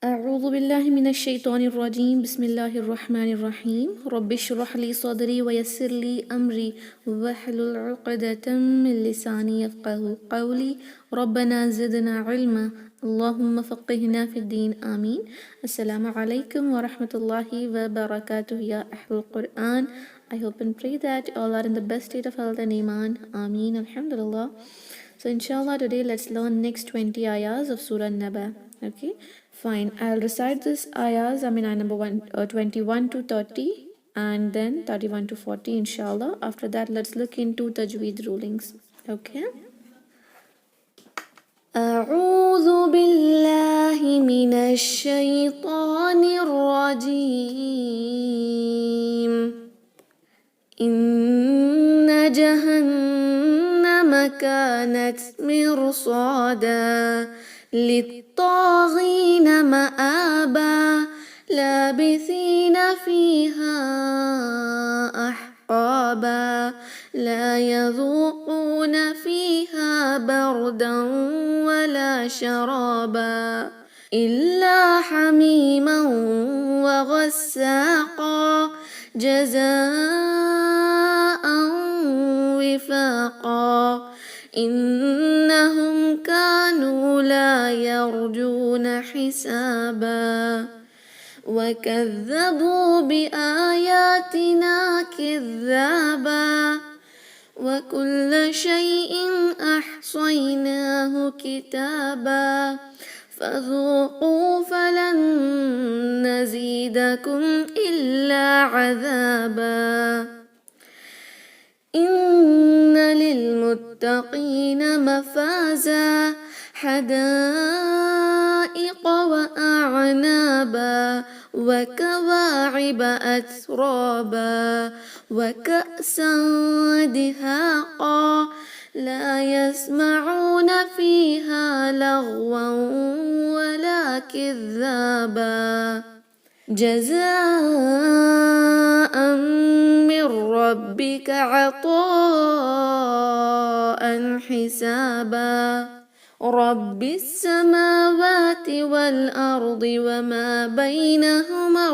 أعوذ بالله من الشيطان الرجيم بسم الله الرحمن الرحيم رب اشرح لي صدري ويسر لي أمري واحلل عقدة من لساني يفقه قولي ربنا زدنا علما اللهم فقهنا في الدين آمين. السلام عليكم ورحمة الله وبركاته يا أهل القرآن. I hope and pray that all are in the best state of health and iman. Ameen. Alhamdulillah. So inshallah today let's learn next 20 ayahs of Surah Naba. Okay, fine. I'll recite this ayahs. Ayah number 21 to 30 and then 31 to 40 inshallah. After that let's look into tajweed rulings. Okay. أعوذ بالله من الشيطان الرجيم إن جهنم كانت مرصادا للطاغين مآبا لابثين فيها أحقابا لا يذوقون فيها بردا ولا شرابا إلا حميما وغساقا جزاء وفاقا إنهم كانوا لا يرجون حسابا وكذبوا بآياتنا كذابا وكل شيء أحصيناه كتابا فذوقوا فلن نزيدكم إلا عذابا إن للمتقين مفازا حدائق وأعنابا وكواعب أترابا وكأسا دهاقا لا يسمعون فيها لغوا ولا كذابا جزاء من ربك عطاء حسابا رب السماوات والأرض وما بينهما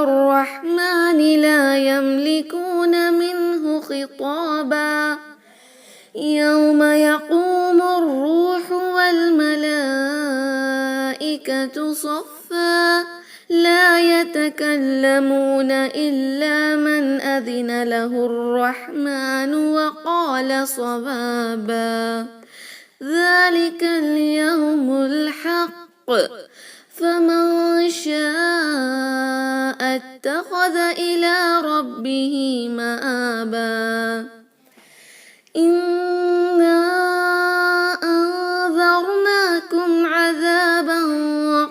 الرحمن لا يملكون منه خطابا يوم يقوم الروح والملائكة صفا لا يتكلمون إلا من أذن له الرحمن وقال صوابا ذلك اليوم الحق فمن شاء اتخذ إلى ربه مآبا إنا أنذرناكم عذابا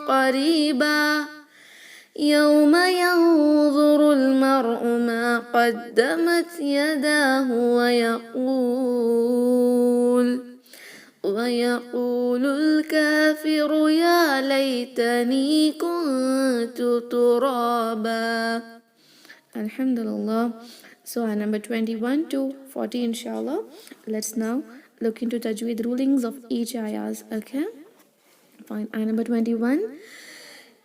قريبا يوم ينظر المرء ما قدمت يداه ويقول الكافر يا ليتني كنت ترابا. Alhamdulillah. So ayah number 21 to 40 inshallah. Let's now look into tajweed rulings of each ayahs. Okay, fine. Ayah number 21.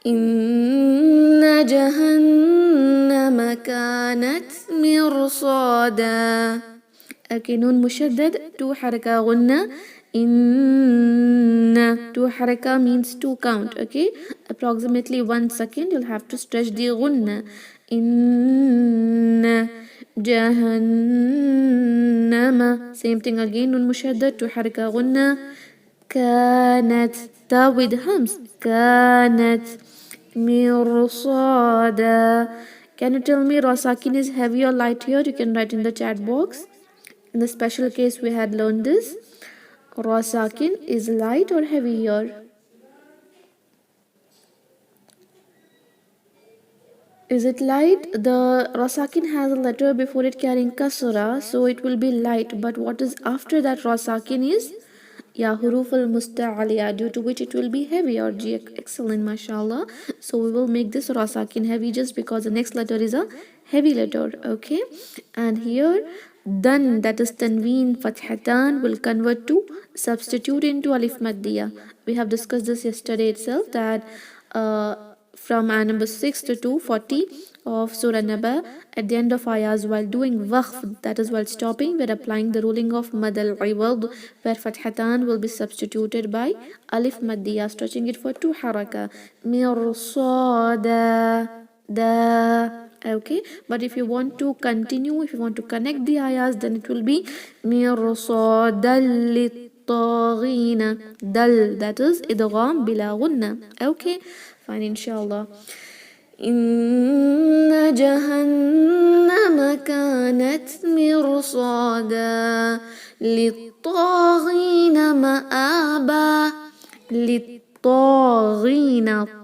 إن جهنم كانت مرصادا. Okay, نون مشدد 2 حركة غنة. إن 2 حركة means to count. Okay, approximately 1 second you'll have to stretch the غنة. إن جهنم. Same thing again, نون مشدد 2 حركة غنة. كانت تا with hums. كانت مرصادا. Can you tell me Rasakin is heavy or light here? You can write in the chat box. In the special case we had learned this. Rasakin is light or heavy here? Is it light? The Rasakin has a letter before it carrying kasra, so it will be light. But what is after that Rasakin is huruf al-musta'aliya, due to which it will be heavy or G. Excellent, mashallah. So we will make this Rasakin heavy just because the next letter is a heavy letter. Okay, and here Then, that is tanween fathatan, will convert to substitute into alif maddiya. We have discussed this yesterday itself, that from ayah number 6 to 240 of Surah Naba, at the end of ayahs, while doing waqf, that is while stopping, we're applying the ruling of mad al-iwad, where fathatan will be substituted by alif maddiya, stretching it for 2 haraka. Mirsada, da. Okay, but if you want to continue, if you want to connect the ayahs, then it will be mirsadal للطاغين. Dal, that is idgham bila gunna. Okay, fine, inshallah. إن جهنم كانت مرصادا للطاغين مآبا. للطاغين,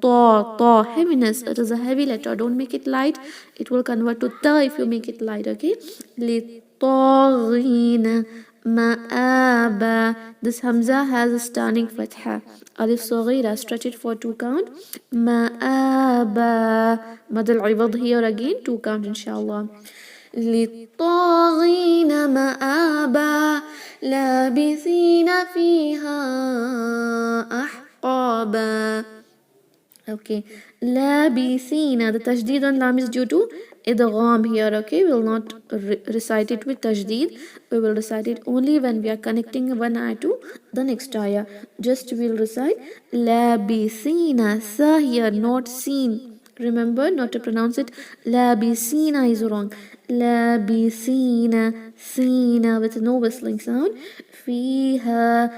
ta, heaviness, it is a heavy letter, don't make it light, it will convert to ta if you make it light. Okay, للطاغين مآبا. This hamza has a stunning fatha. Alif saghira, stretch it for 2 count. مآبا. Mad al-iwad here again, 2 count inshallah. للطاغين مآبا لابثين فيها أحقابا. Okay, labithina, the tajdeed on lam is due to idgham here. Okay, we will not recite it with tajdeed, we will recite it only when we are connecting one ayah to the next ayah. Just we will recite labithina, sa here, not seen. Remember not to pronounce it labithina is wrong. Labithina, sina with no whistling sound. Fiha,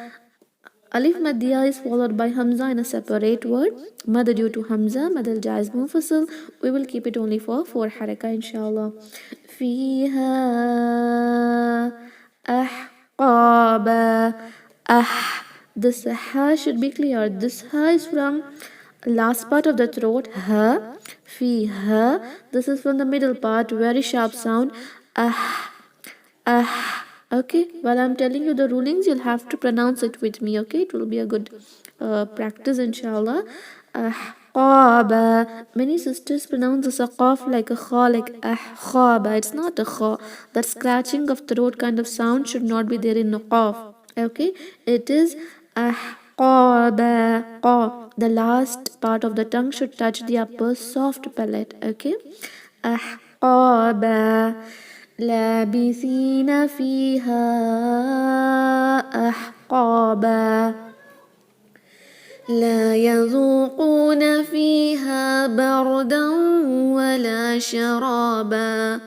alif maddiya is followed by hamza in a separate word. Mad due to hamza, mad al jaiz munfasil. We will keep it only for 4 haraka inshallah. Fiha ahqaba. This ha should be clear. This ha is from last part of the throat, ha. Fiha, this is from the middle part, very sharp sound. Okay, while I'm telling you the rulings, you'll have to pronounce it with me. Okay, it will be a good practice inshallah. Ahqaba. Many sisters pronounce this a qaf like a kha, like ahqaba. It's not a kha. That scratching of throat kind of sound should not be there in a qaf. Okay, it is ahqaba. Qa. The last part of the tongue should touch the upper soft palate. Okay, ahqaba. لابثين فيها أحقابا لا يذوقون فيها بردا ولا شرابا.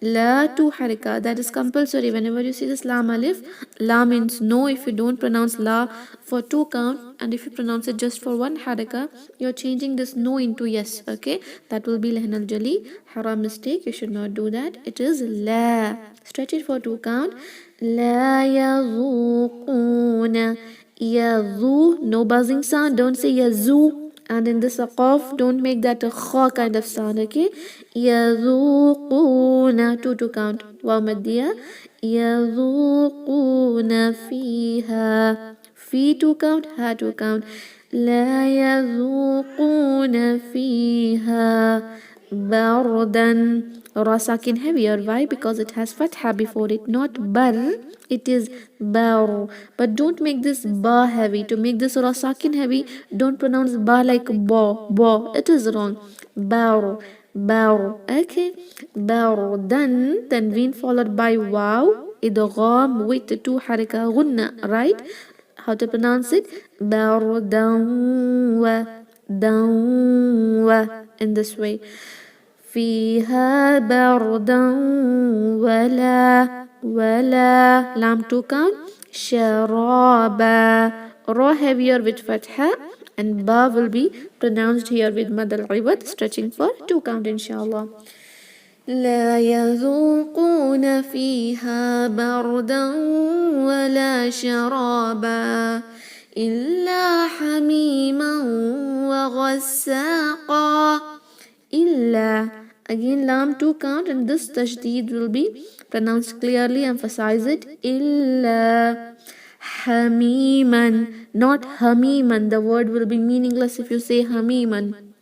La, 2 harika, that is compulsory. Whenever you see this lam alif, la means no if you don't pronounce la for 2 count, and if you pronounce it just for 1 harika, you're changing this no into yes. Okay, that will be lehn al jali, haram mistake, you should not do that. It is la, stretch it for 2 count. La yazuquna, yazu, no buzzing sound, don't say yazu. And in this qaf, don't make that a kha kind of sound. Okay, yazuquna, 2 to count. Waw maddiya. Yazuquna fiha, fi 2 count, ha 2 count. La yazuquna fiha bardan. Ra sakin heavier. Why? Because it has fatha before it, not bar. It is bar. But don't make this ba heavy. To make this ra sakin heavy, don't pronounce ba like ba. Ba. It is wrong. Bar. Bar. Okay. Bardan. Tanween followed by wow. Idgham with 2 harika gunna. Right? How to pronounce it? Bardan wa. Dan wa. In this way. فيها بردا ولا lam 2 count. شرابا, ra heavier with fatha, and ba will be pronounced here with mad al-iwad, stretching for 2 count inshallah. لا يذوقون فيها بردا ولا شرابا إلا حميما وغساقا. إلا, again lam 2 count, and this tajdeed will be pronounced clearly. Emphasize it. Illa hamiman, not hamiman. The word will be meaningless if you say hamiman.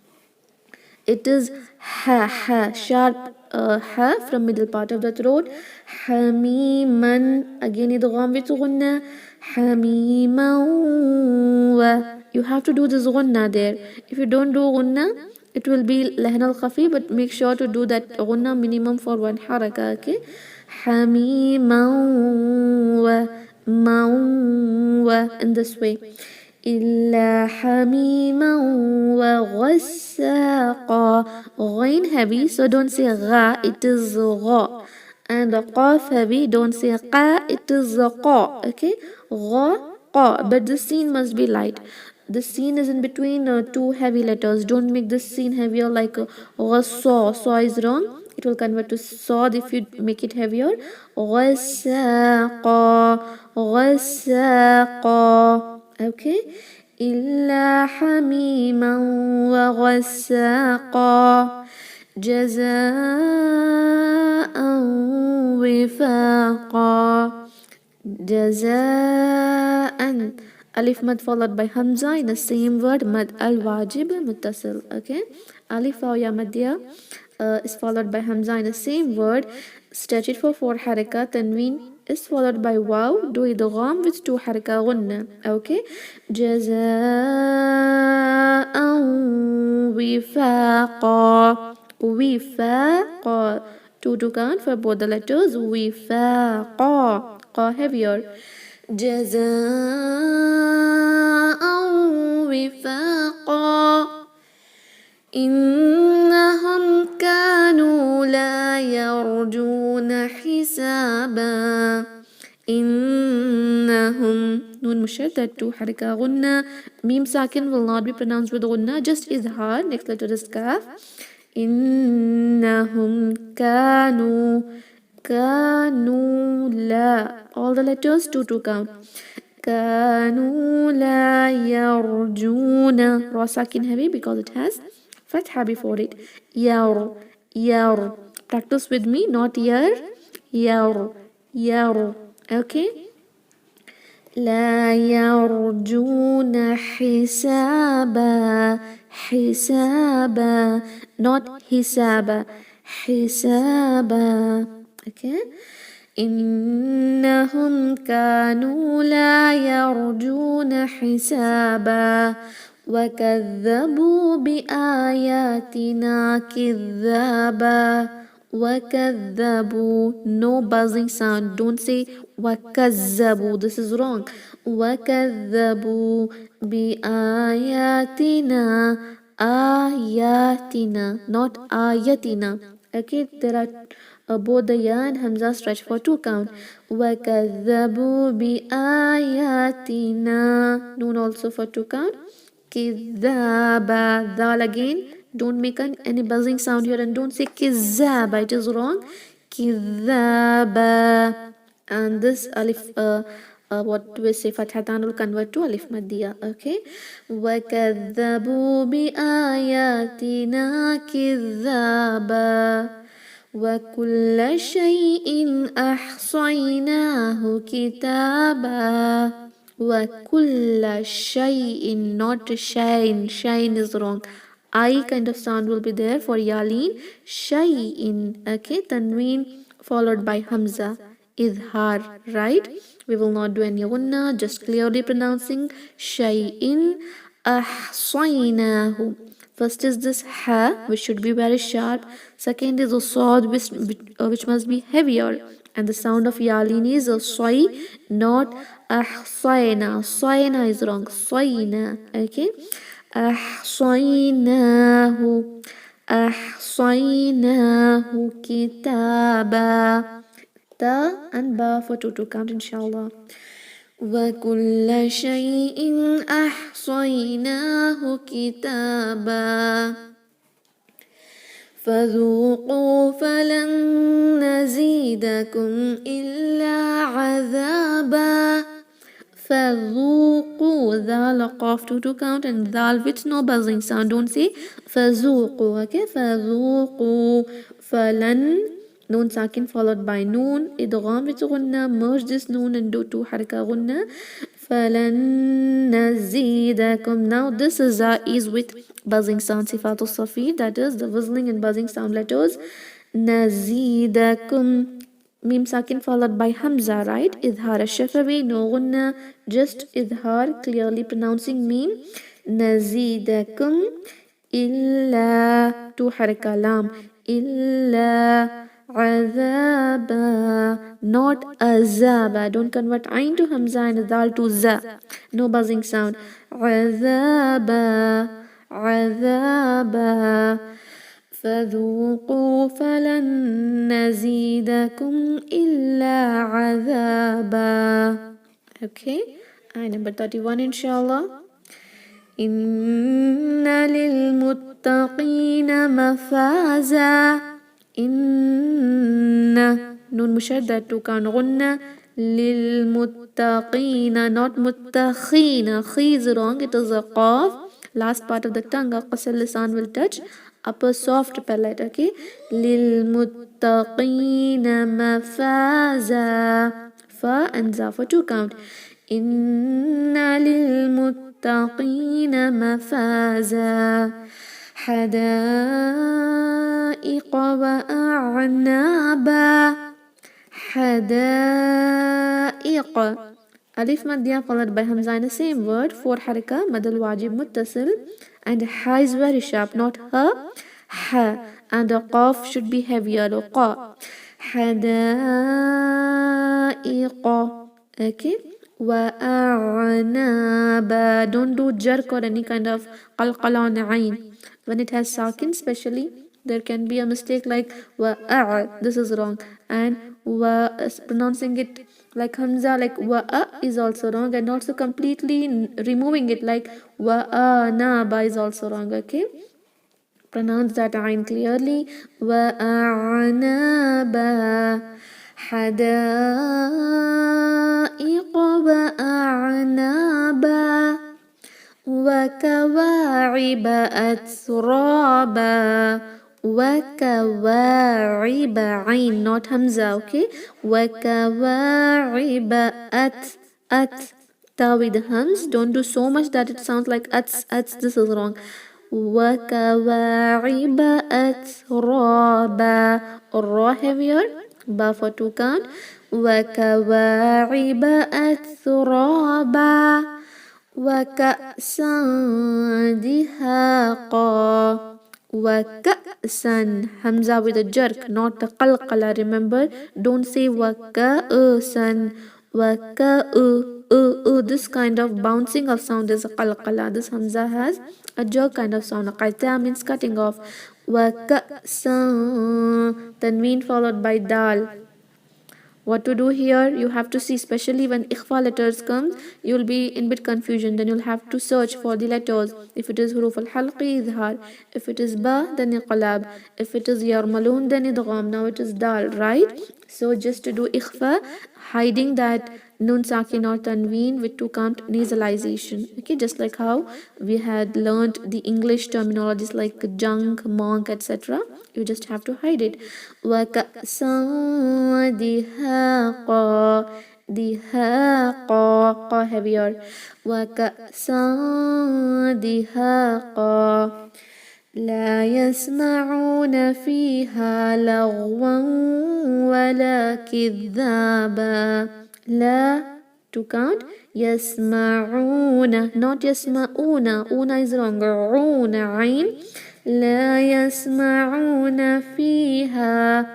It is ha, sharp ha from middle part of the throat. Hamiman, again idgham with gunna. Hamiman wa. You have to do this gunna there. If you don't do gunna, it will be lahn al khafi, but make sure to do that gunna minimum for one haraka. Okay. Hamiman wa, in this way. إلا حميما وغساقا. Ghain heavy, so don't say gha, it is gha. And qaf heavy, don't say qa, it is qa. Okay, gha, qa. But the scene must be light. The scene is in between two heavy letters. Don't make this scene heavier like ghasaw. Saw is wrong. It will convert to sawd if you make it heavier. Ghasaqa, ghasaqa. Okay, إلا حميما وغساقا جزاء وفاقا. جزاء alif mad followed by hamza in the same word, mad al wajib muttasil. Okay, alif wa ya madya is followed by hamza in the same word. Stretch it for 4 haraka. Tanween is followed by waw. Do idgham with 2 haraka gunna. Okay, jazaan wifaqa. Wifaqa. 2 to count for both the letters. Wifaqa. Qa heavier. jazaan wifaqa. إنهم كانوا لا يرجون حسابا. إنهم نون مشدد 2 حركة غنة. ميم ساكن will not be pronounced with غنة, just izhar. Next letter is kaf. إنهم كانوا لا, all the letters 2 to count. كانوا لا يرجون, ra sakin heavy because it has fatha before it. Yar. Practice with me, not yar. Yar. Okay. لا يرجون حسابا. Not hisaba. حسابا. Okay. إنهم كانوا لا يرجون حسابا وكذبوا بآياتنا كذابا. وكذبوا, no buzzing sound. Don't say وكذبوا, this is wrong. وكذبوا بآياتنا. آياتنا, not آياتنا. Okay, there are both the ya and hamza stretch for 2 count. وكذبوا بآياتنا. Noon also for 2 count. كذابا. Dal again. Don't make any buzzing sound here and don't say kizaba, it is wrong. Kizaba. And this alif, what we say fathatan will convert to alif maddiya. Okay. وَكَذَّبُوا بِآيَاتِنَا كِذَّابًا وَكُلَّ شَيْءٍ أَحْصَيْنَاهُ كِتَابًا. وَكُلَّ شَيْءٍ, not shine. Shine is wrong. I kind of sound will be there for yalin. Shay'in. Okay, tanween followed by hamza. Idhar, right? We will not do any gunna, just clearly pronouncing shay'in. Ahsaynahu. First is this ha, which should be very sharp. Second is a sod, which must be heavier. And the sound of yalin is a soy, not ahsayna. Soyna is wrong. Soyna. Okay. أحصيناه كتابا. Ta and ba for 2 to count inshallah. وكل شيء أحصيناه كتابا فذوقوا فلن نزيدكم إلا عذابا. فذوقوا, dhal qaf 2 to count and dhal with no buzzing sound. Don't say فذوقوا. Okay, فذوقوا. falan, noon sakin followed by noon, idgham with gunna. Merge this noon and do 2 haraka gunna. falan nazidakum. Now this is with buzzing sound, sifatul safi, that is the whistling and buzzing sound letters. نزيدكم. Mim sakin followed by Hamza, right? Idhar al-Shafawi, no gunna, just Idhar, clearly pronouncing Mim. Nazidakum illa, two haraka lam, illa azaba, not azaba. Don't convert ayn to Hamza and dal to za. No buzzing sound. Azaba, azaba. فذوقوا فلن نزيدكم إلا عذابا. Okay, and number 31 inshallah. إن للمتقين مفازا. إن نون مشدد to count غنة. للمتقين, not متخين. خي is wrong, it is a qaf. Last part of the tongue, qasal lisan will touch upper soft palate. Okay, للمتقين مفازا. Fa and za for two count. إن للمتقين مفازا. حدائق وأعنابا. حدائق. Alif madya followed by Hamza in the same word. 4 haraka, madal wajib muttasil. And ha is very sharp, not ha. Ha. And the qaf should be heavier. Qa. حدائق. Okay. وأعنابا. Don't do jerk or any kind of qalqala on the ayn. When it has sakin, especially, there can be a mistake like wa. This is wrong. And wa, pronouncing it like Hamza, like wa is also wrong. And also completely removing it like wa-a-na-ba is also wrong. Okay. Pronounce that ayn clearly. وأعنابا. حدائق وأعنابا. وكواعب أترابا. وكواعب عين, not Hamza. Okay. وكواعب at ta with hums. Don't do so much that it sounds like ats. This is wrong. وكواعب أترابا. Ra heavier. Ba for two count. وكواعب أترابا. وكأسا دهاقا. وكأسا. Hamza with a jerk, not the qalqala. Remember, don't say وكأسا. This kind of bouncing of sound is a qalqala. This Hamza has a jerk kind of sound. Qaita means cutting off. وكأسا. Tanween followed by dal. What to do here? You have to see, especially when ikhfa letters come, you will be in bit confusion. Then you'll have to search for the letters. If it is huruf al-halqi, idhar. If it is ba, then iqlab. If it is yarmalun, then idgham. Now it is dal, right? So just to do ikhfa, hiding that nun sakin or tanween with two count nasalization. Okay, just like how we had learned the English terminologies like junk, monk, etc. You just have to hide it. وكأسا دهاقا. دهاقا. قا heavier. وكأسا دهاقا. لا يسمعون فيها لغوا ولا كذابا. لا to count. يسمعون, not يسمعون. Una is wrong. عون عين. لا يسمعون فيها.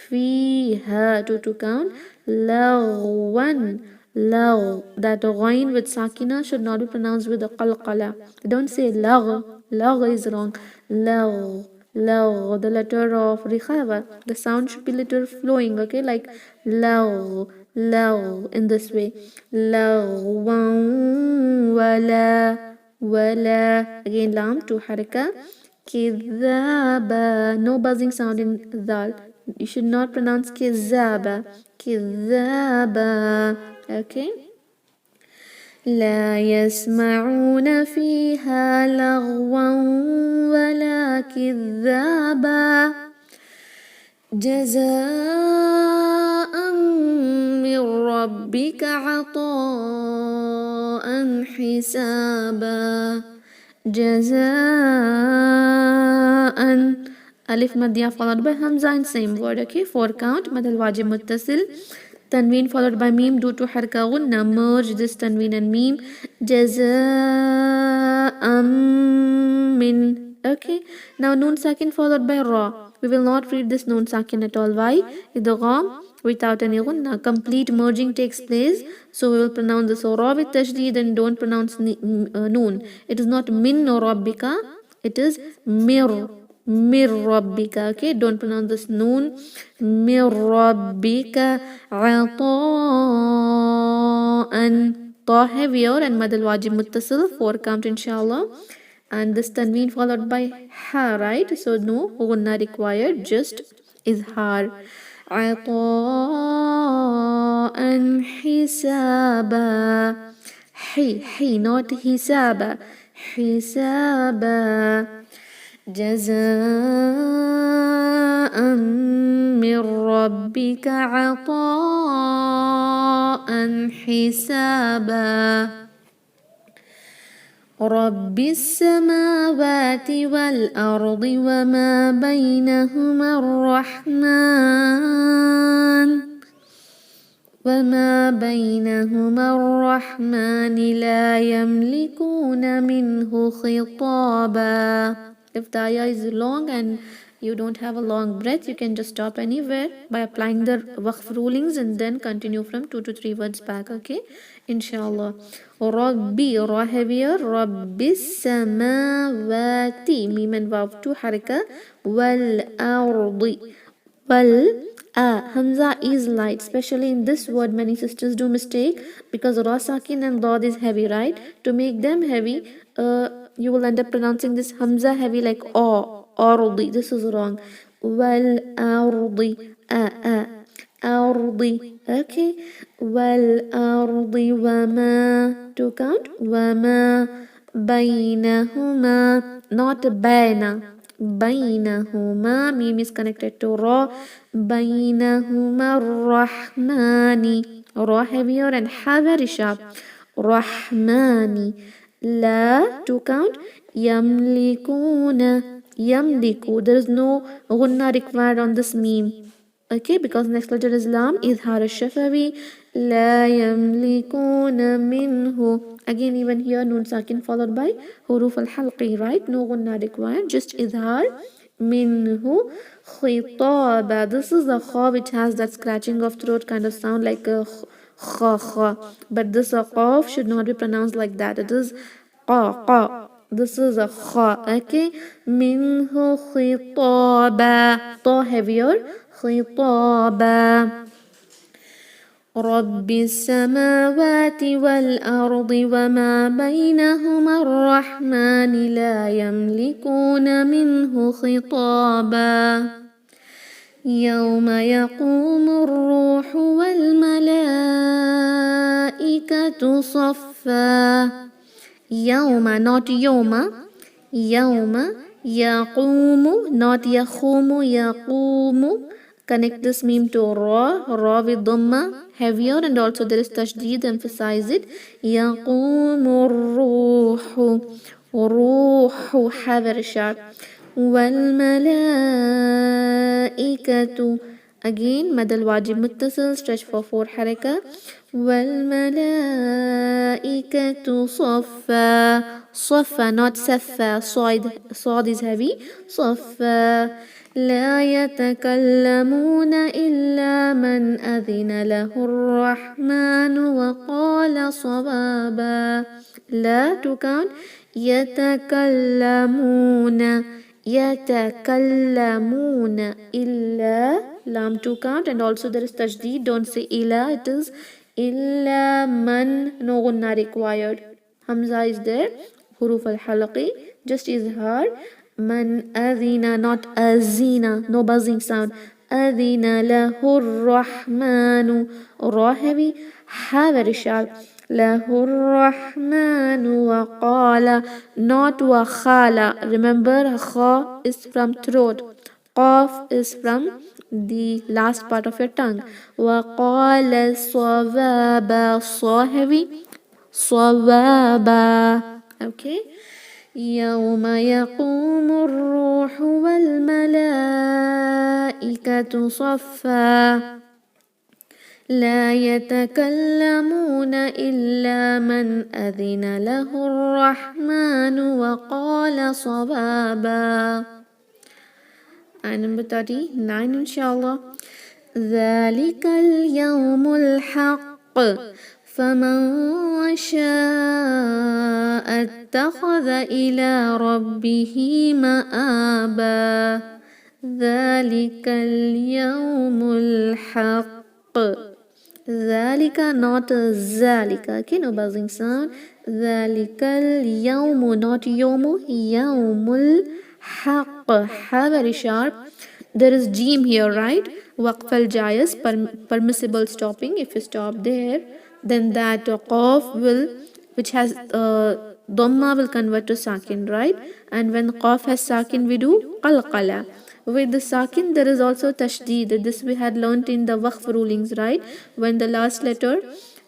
فيها to count. لغوا. Lagh. That ghain with sakina should not be pronounced with a qalqala. Don't say lagh. Lagh is wrong. Lagh. Lagh. The letter of rikhava. The sound should be little flowing. Okay, like lagh. Lagh. In this way. Laghwan wala. Wala. Again lam to haraka. Kidhaba. No buzzing sound in dal. You should not pronounce kizaba. Kidhaba. Okay. لا يسمعون فيها لغوا ولا كذابا. جزاء من ربك عطاء حسابا. جزاء. Alif madya followed by hamza in same word. Okay, 4 count. Mad al wajib muttasil. Tanween followed by meme due to harka gunna. Merge this tanween and meme. Jaza'am min. Okay, now noon sakin followed by ra. We will not read this noon sakin at all. Why? Idgham without any gunna. Complete merging takes place. So we will pronounce this ra with tashdid and don't pronounce noon. It is not min or rabbika. It is mir. Mir rabbika. Okay, don't pronounce this noon. Mir rabbika. Ata'an. Ta heavier and madal wajib muttasil. 4 count inshallah. And this tanween followed by ha, right? So no gunna required, just izhar. عطاء حسابا. Hi, not hisaba. حسابا. جزاء من ربك عطاء حسابا. رب السماوات والأرض وما بينهما الرحمن لا يملكون منه خطابا. If the ayah is long and you don't have a long breath, you can just stop anywhere by applying the waqf rulings and then continue from 2 to 3 words back. Okay, inshallah. Rabbi, ra heavier. Rabbi samawati, mim and vav 2 haraka. Wal ardi. Wal hamza is light, especially in this word many sisters do mistake because ra sakin and dad is heavy, right? To make them heavy, you will end up pronouncing this hamza heavy like ardi. This is wrong. Wal ardi. Ardi. Okay. Wal ardi wama. To count. Wama bainahuma. Not baina. Bainahuma. Mim is connected to ra. Bainahuma rahmani. Ra heavier and ha very sharp. Rahmani. La to count. Yamlikuna. Yamliku. There is no gunna required on this meme. Okay, because next letter is lam. Izhar al-shafawi. La yamlikuna minhu. Again, even here, noon sakin followed by huruf al-halqi, right? No gunna required. Just izhar. Minhu khitaba. This is the kha which has that scratching of throat kind of sound like a kha. But this qaf should not be pronounced like that. It is qa. This is a kha. Okay. Minhu khitaba. Ta heavier. خطابا. رب السماوات والأرض وما بينهما الرحمن لا يملكون منه خطابا. يوم يقوم الروح والملائكة صفا. يوم not يوم. يوم يقوم not يقوم. يقوم. Connect this meme to ra with dhamma, heavier, and also there is tashdid, emphasize it. Yaqumu ruhu, ha very sharp. Wal malaikatu, again, mad al wajib muttasil, stretch for 4 haraka. Wal malaikatu saffa. Saffa, not saffa, sad is heavy. Saffa. لا يتكلمون إلا من أذن له الرحمن وقال صوابا. لا to count. يتكلمون. يتكلمون إلا lam to count, and also there is tashdid. Don't say ila, it is إلا من. No gunna required. Hamza is there. Huruf al-halqi. Just izhar. Man adhina, not azina, no buzzing sound. Adhina lahu rahmanu. Ra heavy, ha very sharp. Lahu rahmanu wa qala, not wa khala. Remember, kha is from throat. Qaf is from the last part of your tongue. Wa qala sawaba. Sa heavy, sawaba. Okay. يوم يقوم الروح والملائكة صفا لا يتكلمون إلا من أذن له الرحمن وقال صوابا. Ayah number 39 inshallah. ذلك اليوم الحق فمن شاء اتخذ إلى ربه مآبا. ذلك اليوم الحق. ذلك not ذلك. Okay, no buzzing sound. ذلك اليوم not يوم. يوم الحق. Ha very sharp. There is Jim here, right? Waqf al jayz, permissible stopping. If you stop there, then that qaf will, which has dhamma, will convert to sakin, right? And when qaf has sakin, we do qalqala. With the sakin, there is also tashdeed. This we had learnt in the waqf rulings, right? When the last letter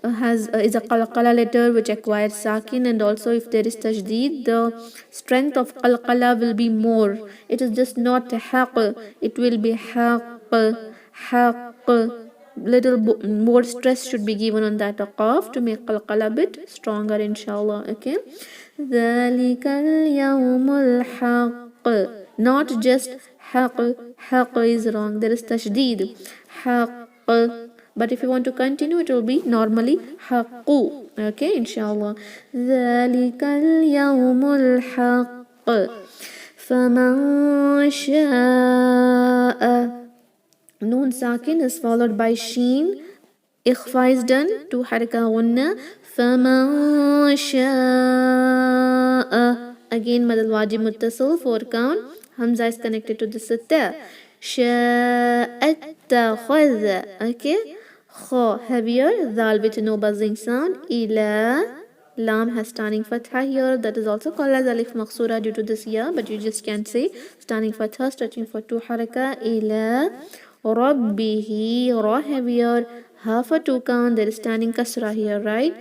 is a qalqala letter which acquires sakin, and also if there is tajdeed, the strength of qalqala will be more. It is just not haq, it will be haq, haq. Little more stress should be given on that qaf to make qalqala a bit stronger, inshallah. Okay, ذلك اليوم الحق, not just haq. Haq is wrong, there is tashdeed, haq. But if you want to continue, it will be normally haqqu. Okay, inshallah. ذلك اليوم الحق فمن شاء. Noon sakin is followed by sheen. Ikhfa is done. 2 haraka gunna. فمن شاء. Again, madal wajib muttasil, 4 count. Hamza is connected to the sitta. شاء اتخذ. Okay. Kha heavier, dal with no buzzing sound. Ila, lam has standing fatha here. That is also called as alif maqsura due to this ya, but you just can't say standing fatha, stretching for 2 haraka. Ila rabbihi, ra heavier, ha for 2 count. There is standing kasra here, right?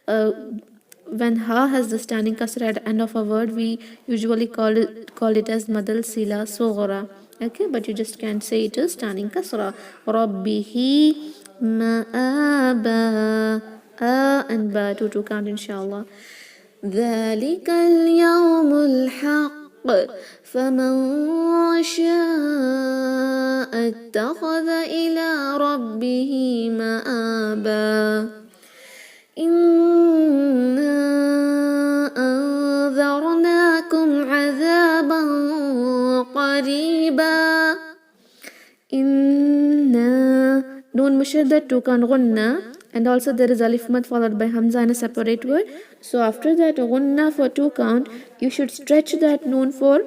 When ha has the standing kasra at the end of a word, we usually call it as madal sila sughra. Okay, but you just can't say it is standing kasra. Rabbihi مآبا. and ba to 2 count inshallah. ذلك اليوم الحق فمن شاء اتخذ إلى ربه مآبا. إنا أنذرناكم عذابا قريبا. إنا Noon mushaddad 2 count gunna, and also there is alif mad followed by hamza in a separate word. So after that gunna for 2 count, you should stretch that noon for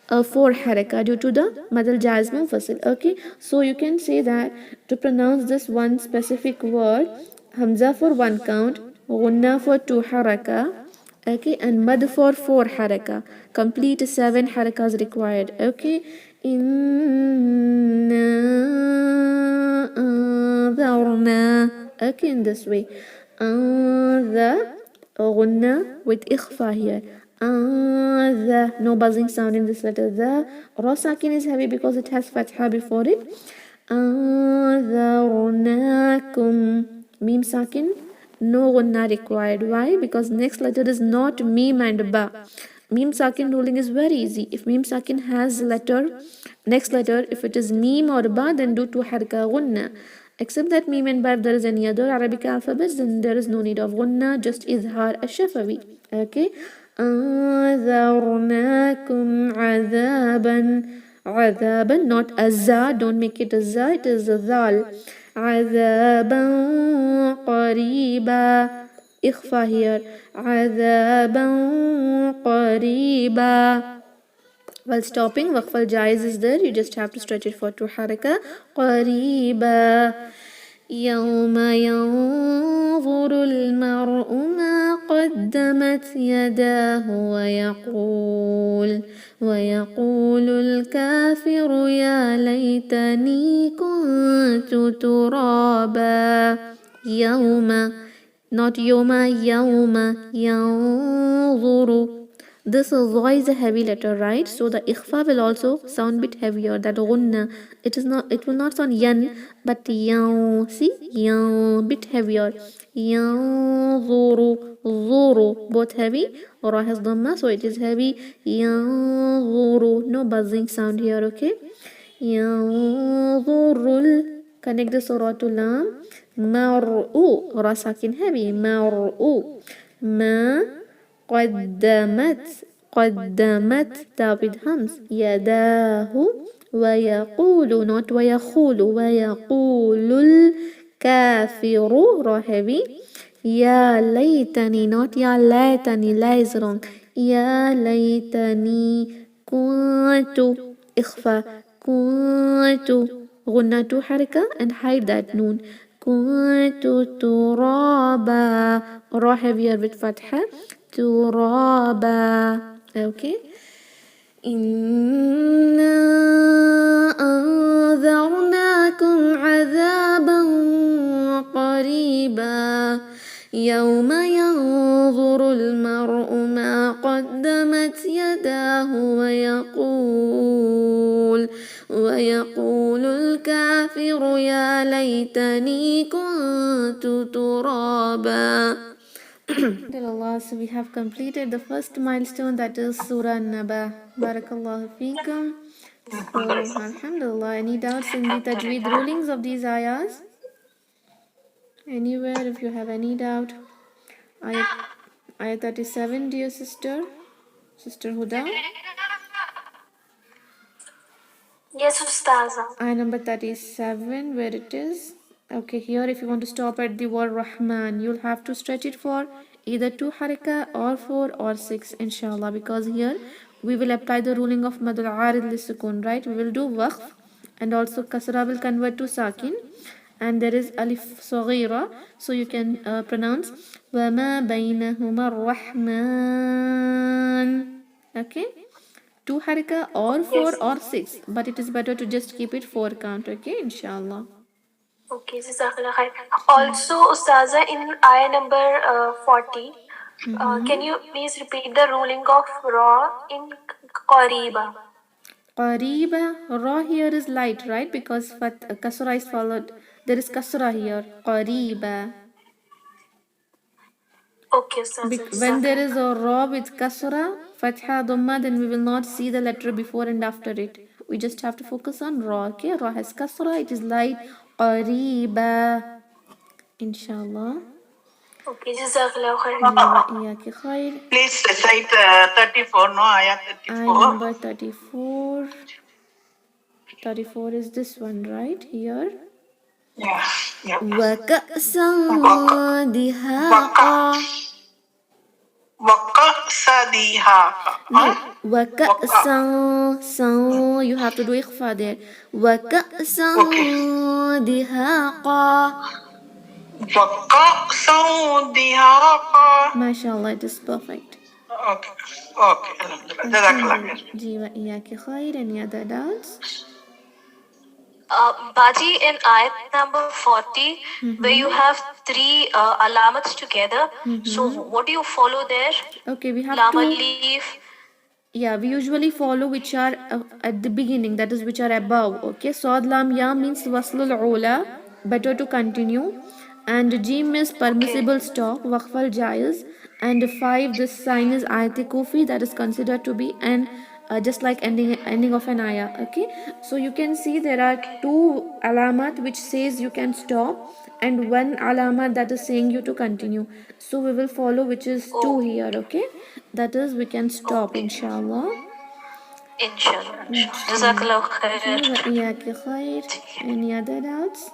4 haraka due to the madal jaiz munfasil. Okay, so you can say that to pronounce this one specific word, hamza for 1 count, gunna for 2 haraka. Okay, and mad for 4 haraka. Complete 7 harakas required. Okay, inna anzarna. Okay, in this way. The gunna with ikhfa here. The, no buzzing sound in this letter. The ra sakin is heavy because it has fatha before it. Anzarnakum. Mim sakin, no gunna required. Why? Because next letter is not mim and ba. Mim sakin ruling is very easy. If mim sakin has next letter, if it is mim or ba, then do 2 haraka gunna. Except that mim and ba, if there is any other Arabic alphabets, then there is no need of gunna, just izhar ash-shafawi. Okay. أنذرناكم عذابا. عذابا, not azza. Don't make it azza, it is a dhal. عذابا قريبا. إخفى here. عذابا قريبا. While stopping, waqf al-jaiz is there. You just have to stretch it for 2 haraka. قريبا. يوم ينظر المرء ما قدمت يداه ويقول الكافر يا ليتني كنت ترابا. يوم, not يوم, يوم ينظر. This Dha is a heavy letter, right? So the ikhfa will also sound bit heavier. That gunna, it is not. It will not sound yan, but yaw. See, yaw, bit heavier. Yanzuru, zuru, both heavy. Ra has dhamma, so it is heavy. Yanzuru, no buzzing sound here. Okay. Yanzurul, connect the surah to lam. Mar'u, ra sakin heavy. Mar'u, ma. قدمت تابد همس يداه ويقول not ويقول ويقول الكافر را heavy يا ليتني not يا ليتني لا is wrong يا ليتني كنت إخفاء كنت غنة حركة and hide that نون كنت ترابا را heavier بالفتحة ترابا. Okay. إنا أنذرناكم عذابا قريبا يوم ينظر المرء ما قدمت يداه ويقول الكافر يا ليتني كنت ترابا. Alhamdulillah, so we have completed the first milestone, that is Surah Naba. Barakallahu feekum. So, Alhamdulillah, any doubts in the tajweed rulings of these ayahs? Anywhere, if you have any doubt. Ayah 37, dear sister. Sister Huda. Yes, Ustaza. Ayah number 37, where it is. Okay, here if you want to stop at the word Rahman, you'll have to stretch it for either 2 haraka or 4 or 6, inshallah, because here we will apply the ruling of Madul Arid Lisukun, right? We will do Waqf, and also Kasra will convert to Sakin, and there is Alif Saghira, so you can pronounce Wama Bainahuma Rahman. Okay? 2 haraka or 4 or 6, but it is better to just keep it 4 count, okay? Inshallah. Okay, Jazakallah khair. Also, Ustaza, in ayah number 40, can you please repeat the ruling of Ra in Qariba? Qariba, Ra here is light, right? Because Kasra is followed. There is Kasra here. Qariba. Okay, Ustaza. When there is a Ra with Kasra, Fatha, Dhamma, then we will not see the letter before and after it. We just have to focus on Ra, okay? Ra has Kasra, it is light. Qariba. Inshallah. Okay, Jazakallah khair. Please recite 34, no? Ayah 34. Ayah number 34. 34 is this one, right? Here. Yeah. وَكَأْسًا دِهَاقًا. وَكَأْسًا دِهَاقًا. No, وَكَأْسًا, you have to do ikhfa there. وَكَأْسًا دِهَاقًا. وَكَأْسًا دِهَاقًا. MashaAllah, it is perfect. Okay. Alhamdulillah. Ji wa iyaki khair. Any other doubts? Baji, in ayat number 40, where you have 3 alamats together, so what do you follow there? Okay, we have Lam to... Alif. Yeah, we usually follow which are at the beginning, that is which are above. Okay, Sad Lam Ya means Waslul Ula, better to continue. And Jim is permissible stop, Waqfal Jaiz. And 5, this sign is Ayat Kufi, that is considered to be an just like ending of an ayah. Okay, so you can see there are 2 alamat which says you can stop, and 1 alamat that is saying you to continue. So we will follow which is 2 here. Okay, that is we can stop, inshallah. Inshallah. Jazakallah khair. Any other doubts?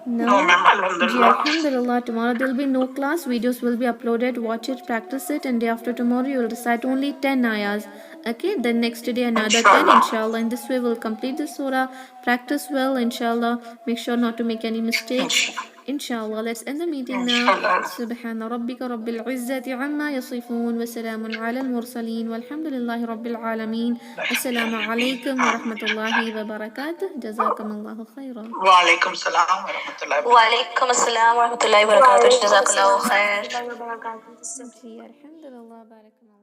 No, ma'am. Alhamdulillah. Tomorrow there will be no class. Videos will be uploaded. Watch it, practice it, and day after tomorrow you will recite only 10 ayahs. Okay, then next day another 10 Inshallah. inshallah. In this way we'll complete the surah. Practice well inshallah. Make sure not to make any mistakes. Inshallah. Let's end the meeting now. Inshallah. سبحان ربك رب العزة عما يصفون وسلام على المرسلين والحمد لله رب العالمين. السلام عليكم ورحمة الله وبركاته. جزاكم الله خيرا. وعليكم السلام ورحمة الله وبركاته. وعليكم السلام ورحمة الله وبركاته. جزاك الله خير. الحمد لله بارك الله